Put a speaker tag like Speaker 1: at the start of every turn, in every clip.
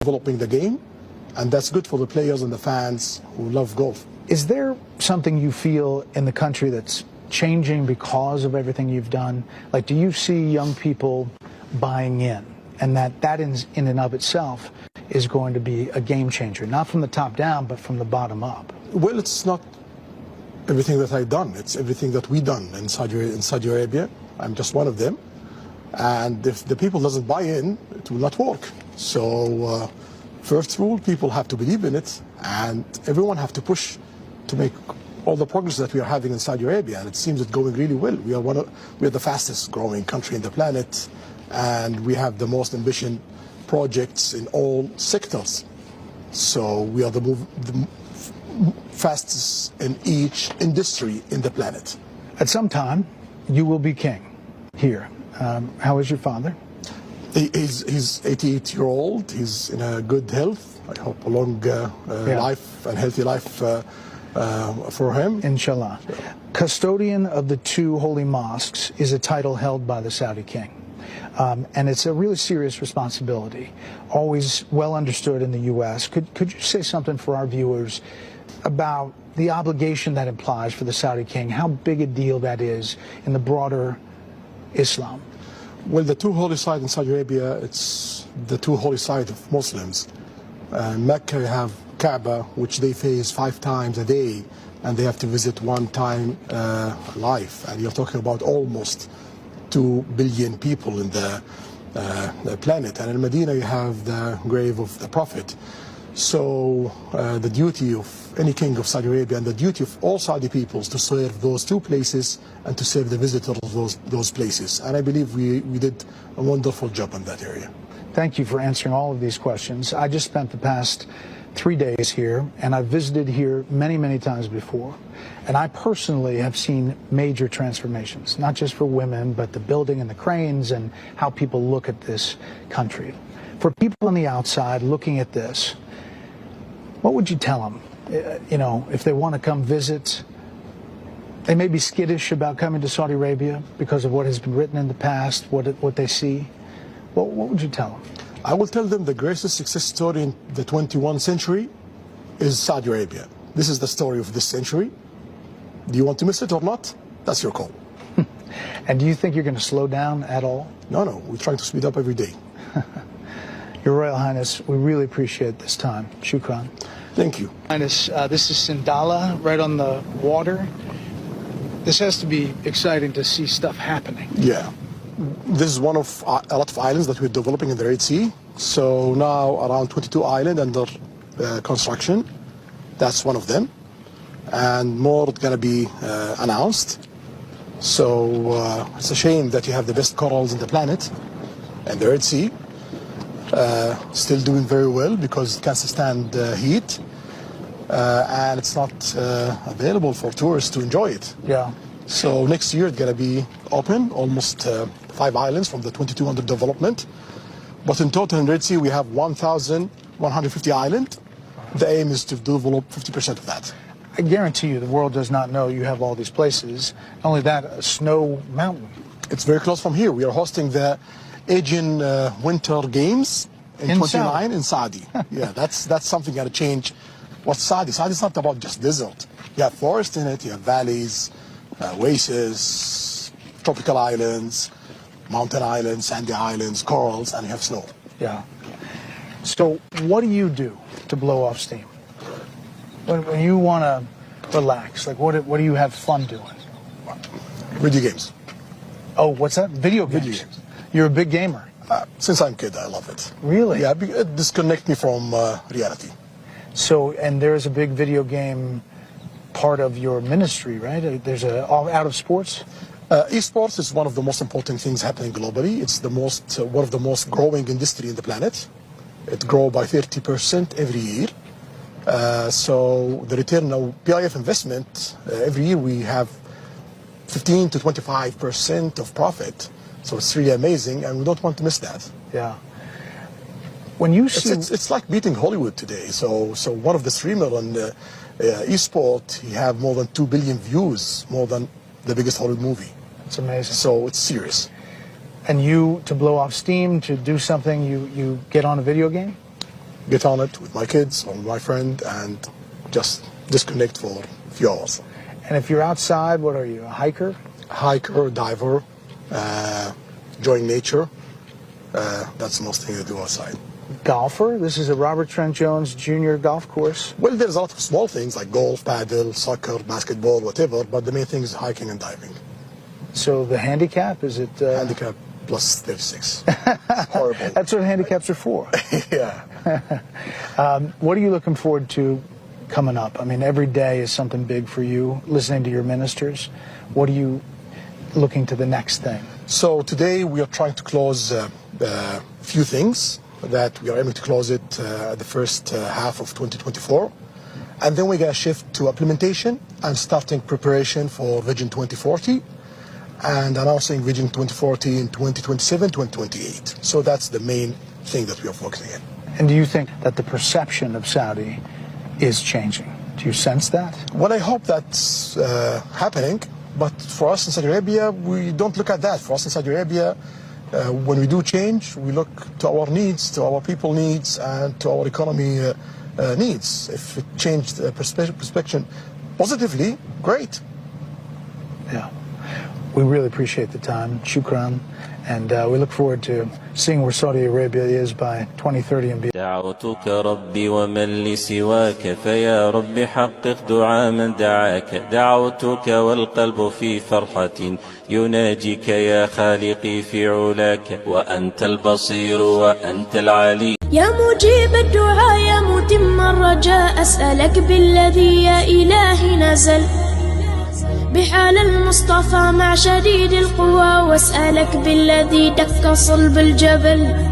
Speaker 1: developing the game, and that's good for the players and the fans who love golf.
Speaker 2: Is there something you feel in the country that's changing because of everything you've done? Like, do you see young people buying in, and that in and of itself is going to be a game changer, not from the top down, but from the bottom up?
Speaker 1: Well, it's not everything that I've done. It's everything that we've done in Saudi Arabia. I'm just one of them. And if the people doesn't buy in, it will not work. So first rule, people have to believe in it, and everyone have to push to make all the progress that we are having in Saudi Arabia, and it seems it's going really well. We are the fastest growing country in the planet, and we have the most ambitious projects in all sectors. So we are the fastest in each industry in the planet.
Speaker 2: At some time, you will be king here. How is your father?
Speaker 1: He's 88-year-old. He's in a good health. I hope a long life and healthy life for him.
Speaker 2: Inshallah. Yeah. Custodian of the two holy mosques is a title held by the Saudi king. And it's a really serious responsibility, always well understood in the U.S. Could you say something for our viewers about the obligation that implies for the Saudi king, how big a deal that is in the broader Islam?
Speaker 1: Well, the two holy sites in Saudi Arabia, it's the two holy sites of Muslims. Mecca, you have Kaaba, which they face 5 times a day, and they have to visit 1 time life. And you're talking about almost 2 billion people in the planet. And in Medina, you have the grave of the Prophet. So the duty of any king of Saudi Arabia and the duty of all Saudi peoples to serve those 2 places and to serve the visitors of those places. And I believe we did a wonderful job in that area.
Speaker 2: Thank you for answering all of these questions. I just spent the past 3 days here, and I've visited here many, many times before. And I personally have seen major transformations, not just for women, but the building and the cranes and how people look at this country. For people on the outside looking at this, what would you tell them? You know, if they want to come visit, they may be skittish about coming to Saudi Arabia because of what has been written in the past, what they see. What would you tell them?
Speaker 1: I will tell them the greatest success story in the 21st century is Saudi Arabia. This is the story of this century. Do you want to miss it or not? That's your call.
Speaker 2: And do you think you're going to slow down at all?
Speaker 1: No, we're trying to speed up every day.
Speaker 2: Your Royal Highness, we really appreciate this time. Shukran.
Speaker 1: Thank you.
Speaker 2: Highness, this is Sindala, right on the water. This has to be exciting to see stuff happening.
Speaker 1: Yeah. This is one of a lot of islands that we're developing in the Red Sea. So now around 22 islands under construction. That's one of them. And more going to be announced. So it's a shame that you have the best corals in the planet and the Red Sea. Still doing very well because it can stand heat. And it's not available for tourists to enjoy it.
Speaker 2: Yeah.
Speaker 1: So next year it's going to be open, almost 5 islands from the 22 under development. But in total in Red Sea we have 1,150 islands. The aim is to develop 50% of that.
Speaker 2: I guarantee you the world does not know you have all these places. Not only that, a snow mountain.
Speaker 1: It's very close from here. We are hosting the Asian Winter Games in 29 in Saudi. Yeah, that's something got to change. What's Saudi? Saudi's not about just desert. You have forest in it, you have valleys, oases, tropical islands, mountain islands, sandy islands, corals, and you have snow.
Speaker 2: Yeah. So what do you do to blow off steam? When you want to relax, like what do you have fun doing?
Speaker 1: Video games.
Speaker 2: Oh, what's that? Video games. Video games. You're a big gamer.
Speaker 1: Since I'm a kid, I love it.
Speaker 2: Really?
Speaker 1: Yeah, it disconnects me from reality.
Speaker 2: So, and there's a big video game part of your ministry, right? There's out of sports?
Speaker 1: Esports is one of the most important things happening globally. It's the most one of the most growing industry in the planet. It grows by 30% every year. So the return of PIF investment, every year we have 15 to 25% of profit. So it's really amazing, and we don't want to miss that.
Speaker 2: Yeah. When you see,
Speaker 1: it's like beating Hollywood today. So one of the streamers on esport, he have more than 2 billion views, more than the biggest Hollywood movie.
Speaker 2: It's amazing.
Speaker 1: So it's serious.
Speaker 2: And you, to blow off steam, to do something, you get on a video game?
Speaker 1: get on it with my kids or my friend and just disconnect for a few hours.
Speaker 2: And if you're outside, what are you, a hiker?
Speaker 1: Hiker, diver, enjoying nature. That's the most thing I do outside.
Speaker 2: Golfer? This is a Robert Trent Jones Jr. golf course.
Speaker 1: Well, there's a lot of small things like golf, paddle, soccer, basketball, whatever, but the main thing is hiking and diving.
Speaker 2: So the handicap, is it...
Speaker 1: Handicap plus 36. It's horrible.
Speaker 2: That's what handicaps are for.
Speaker 1: Yeah.
Speaker 2: What are you looking forward to coming up? I mean, every day is something big for you, listening to your ministers. What are you looking to the next thing?
Speaker 1: So today we are trying to close a few things that we are aiming to close it at the first half of 2024. And then we're going to shift to implementation and starting preparation for Vision 2040 and announcing Vision 2040 in 2027, 2028. So that's the main thing that we are focusing on.
Speaker 2: And do you think that the perception of Saudi is changing? Do you sense that?
Speaker 1: Well, I hope that's happening. But for us in Saudi Arabia, we don't look at that. For us in Saudi Arabia, when we do change, we look to our needs, to our people needs, and to our economy needs. If it changed the perspective positively, great.
Speaker 2: Yeah. We really appreciate the time. Shukran. And we look forward to seeing where Saudi Arabia is by 2030 and beyond.
Speaker 3: دعوتك ربي ومن لي سواك فيا رب حقق دعاء من دعاك دعوتك والقلب في فرحة يناجيك يا خالقي في علاك وأنت البصير وأنت العلي
Speaker 4: يا مجيب الدعاء يا متم الرجاء أسألك بالذي يا إلهي نزل بحال المصطفى مع شديد القوى واسألك بالذي دك صلب الجبل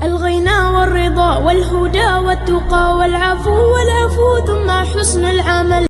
Speaker 4: الغنى والرضا والهدى والتقى والعفو ثم